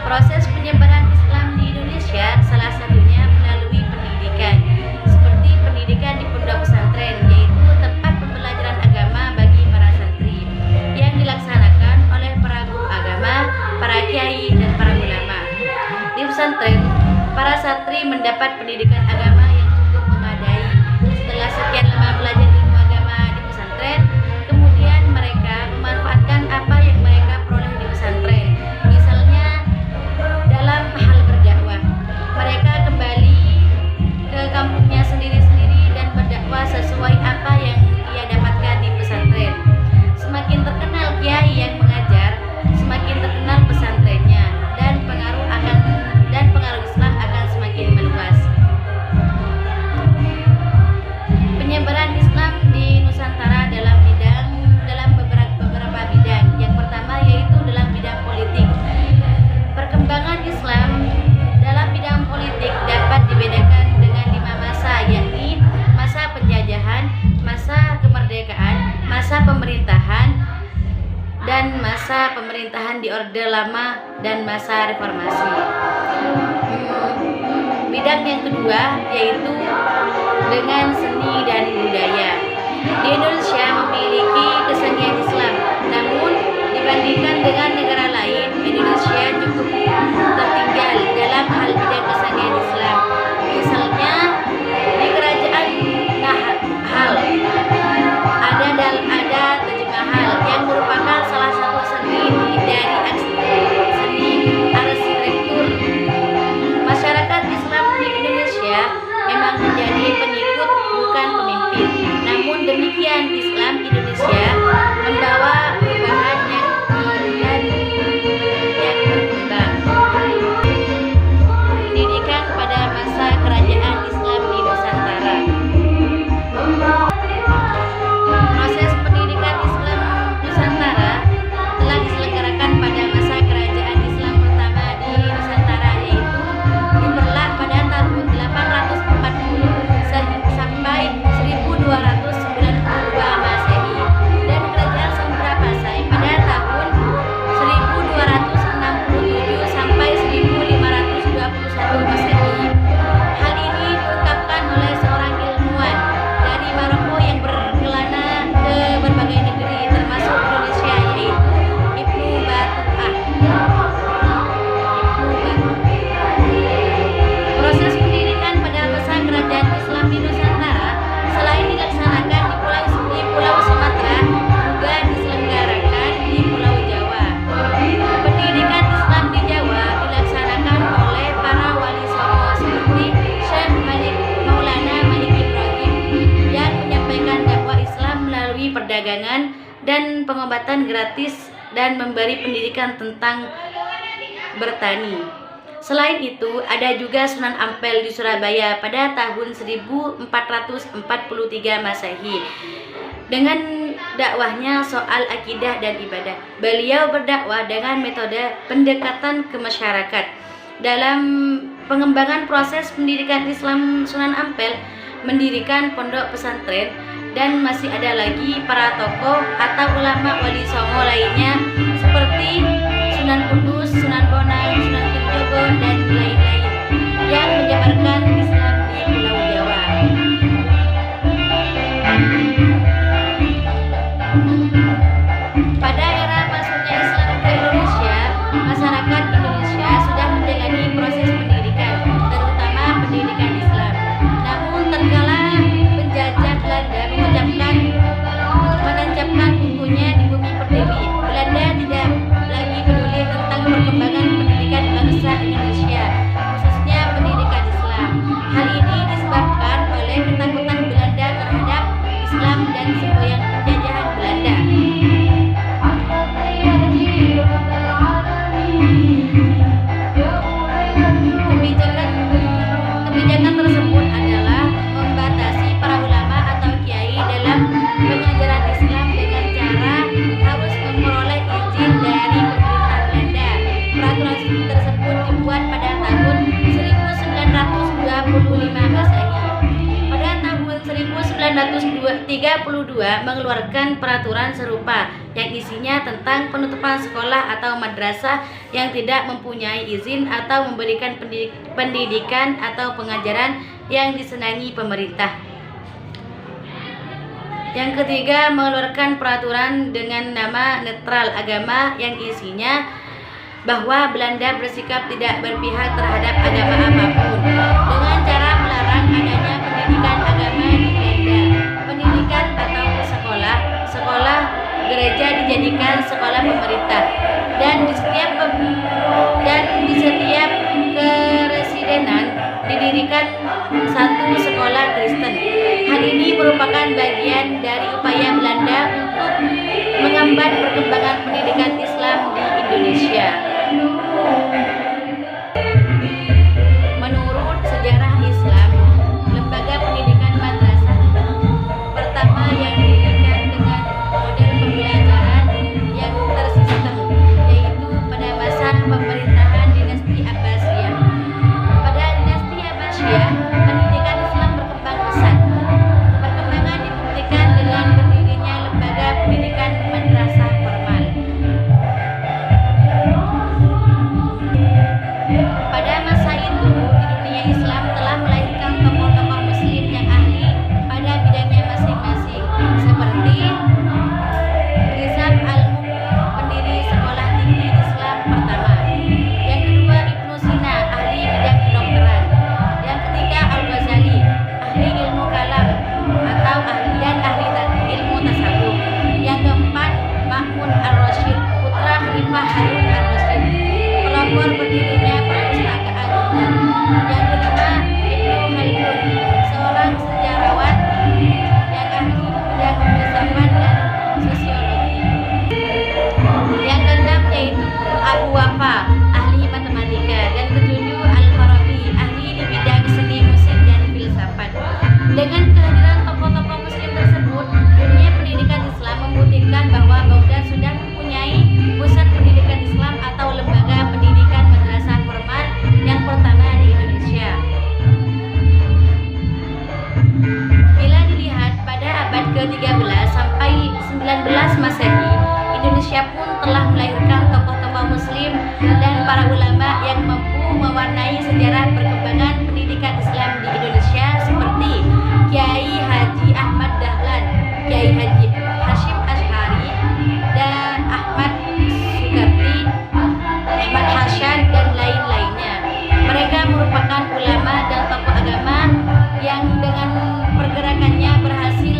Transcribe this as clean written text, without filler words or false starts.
Proses penyebaran Islam di Indonesia salah satunya melalui pendidikan, seperti pendidikan di pondok pesantren, yaitu tempat pembelajaran agama bagi para santri yang dilaksanakan oleh para guru agama, para kiai, dan para ulama. Di pesantren, para santri mendapat pendidikan agama yang cukup memadai. Setelah sekian lama belajar ilmu agama di pesantren, kemudian mereka memanfaatkan apa yang mereka peroleh di pesantren. Misalnya dalam hal berdakwah, mereka kembali ke kampungnya sendiri-sendiri dan berdakwah sesuai apa yang ia dapatkan di pesantren. Semakin terkenal kiai yang mengajar, semakin terkenal pesantrennya, dan pengaruh Islam akan semakin meluas. Penyebaran Islam di Nusantara dalam beberapa bidang. Yang pertama yaitu dalam bidang politik. Perkembangan Islam dalam bidang politik dapat dibedakan dengan 5 masa, yakni masa penjajahan, masa kemerdekaan, masa pemerintahan, dan masa pemerintahan di Orde Lama, dan masa reformasi. Bidang yang kedua yaitu dengan seni dan budaya. Di Indonesia memiliki kesenian Islam, namun dibandingkan dengan negara lain, Indonesia cukup tertinggal dalam hal bidang kesenian Islam. Misalnya di kerajaan Nahal ada Taj Mahal yang merupakan salah satu seni dari seni arsitektur. Masyarakat Islam di Indonesia memang menjadi pengikut bukan pemimpin. Namun demikian, Islam Indonesia membawa perubahan yang berkembang. Pendidikan pada masa kerajaan Islam di Nusantara. Proses pendidikan Islam Nusantara telah diselenggarakan pada masa kerajaan Islam pertama di Nusantara, yaitu diperlah pada tahun 840 sampai 1292 Masehi, dan kerajaan Sambrapasai pada tahun 1267 sampai 1521 Masehi. Hal ini diungkapkan oleh seorang ilmuwan dari Maroko yang berkelana ke berbagai negeri termasuk Indonesia, yaitu Ibnu Battuah. Proses pendidikan pada masa kerajaan Islam di Nusantara selain dilaksanakan di Pulau Sumatera, juga diselenggarakan di Pulau Jawa. Pendidikan Islam di Jawa dilaksanakan oleh para wali songo seperti Syekh Maulana Malik Ibrahim yang menyampaikan dakwah Islam melalui perdagangan dan pengobatan gratis dan memberi pendidikan tentang bertani. Selain itu, ada juga Sunan Ampel di Surabaya pada tahun 1443 Masehi. Dengan dakwahnya soal akidah dan ibadah, beliau berdakwah dengan metode pendekatan ke masyarakat. Dalam pengembangan proses pendidikan Islam, Sunan Ampel mendirikan pondok pesantren, dan masih ada lagi para tokoh atau ulama wali songo lainnya seperti Sunan Kudus, Sunan Bonang, Sunan Kalijogo, dan lain-lain yang menyebarkan Islam di Pulau Jawa. Pada era masuknya Islam ke Indonesia, masyarakat Indonesia sudah menjalani proses pendidikan, terutama pendidikan Islam. Namun tatkala penjajah Belanda menancapkan bukunya di bumi pertiwi, Belanda tidak lagi peduli tentang perkembangan pendidikan bangsa Indonesia, khususnya pendidikan Islam. Hal ini disebabkan oleh ketakutan Belanda terhadap Islam dan semboyan penjajahan Belanda. Kebijakan tersebut adalah membatasi para ulama atau kiai dalam pengajaran Islam dengan cara harus memperoleh izin dari pemerintah Belanda. Peraturan tersebut dibuat pada tahun 1925 Masehi. Pada tahun 1932 mengeluarkan peraturan serupa yang isinya tentang penutupan sekolah atau madrasah yang tidak mempunyai izin atau memberikan pendidikan atau pengajaran yang disenangi pemerintah. Yang ketiga, mengeluarkan peraturan dengan nama netral agama yang isinya bahwa Belanda bersikap tidak berpihak terhadap agama apapun dengan cara melarang adanya pendidikan agama di Belanda. Pendidikan atau sekolah gereja dijadikan sekolah pemerintah dan di setiap keresidenan didirikan satu sekolah Kristen. Hal ini merupakan bagian dari upaya Belanda untuk menghambat perkembangan pendidikan Islam di Indonesia. Menurut sejarah Islam, lembaga pendidikan madrasah pertama yang didirikan dengan model pembelajaran yang tersistem, yaitu pada masa pemerintahan dinasti Abbasiyah. Pada dinasti Abbasiyah, pendidikan Islam berkembang pesat. Perkembangan dibuktikan dengan berdirinya lembaga pendidikan madrasah formal. Pada masa itu, di dunia Islam telah melahirkan tokoh-tokoh Muslim yang ahli pada bidangnya masing-masing, seperti Rizal Al-Mulk, pendiri sekolah tinggi Islam pertama. Yang kedua, Ibnu Sina, ahli bidang kedokteran. Yang ketiga, Al-Ghazali, ahli ilmu kalam atau ahli ilmu tasawuf. Yang keempat, Ma'mun Ar-Rasyid, putra Khalifah Harun Ar-Rasyid, pelopor berdirinya perpustakaan umum. Yang kelima, Ibnu Khaldun, seorang sejarawan yang ahli bidang filsafat dan sosiologi. Yang keenam yaitu Abu Wafa, ahli matematika. Dan ketujuh, Al-Farabi, ahli di bidang seni musik dan filsafat. Dengan kehadiran tokoh-tokoh Muslim tersebut, dunia pendidikan Islam membuktikan bahwa Baghdad sudah mempunyai pusat pendidikan Islam atau lembaga pendidikan madrasah formal yang pertama di Indonesia. Bila dilihat pada abad ke-13 sampai 19 Masehi, Indonesia pun telah melahirkan tokoh-tokoh Muslim dan para ulama yang mampu mewarnai sejarah perkembangan pendidikan Islam di Indonesia, seperti Kiai Haji Ahmad Dahlan, Kiai Haji Hashim Asy'ari, dan Ahmad Sukarti, Ahmad Hasan, dan lain-lainnya. Mereka merupakan ulama dan tokoh agama yang dengan pergerakannya berhasil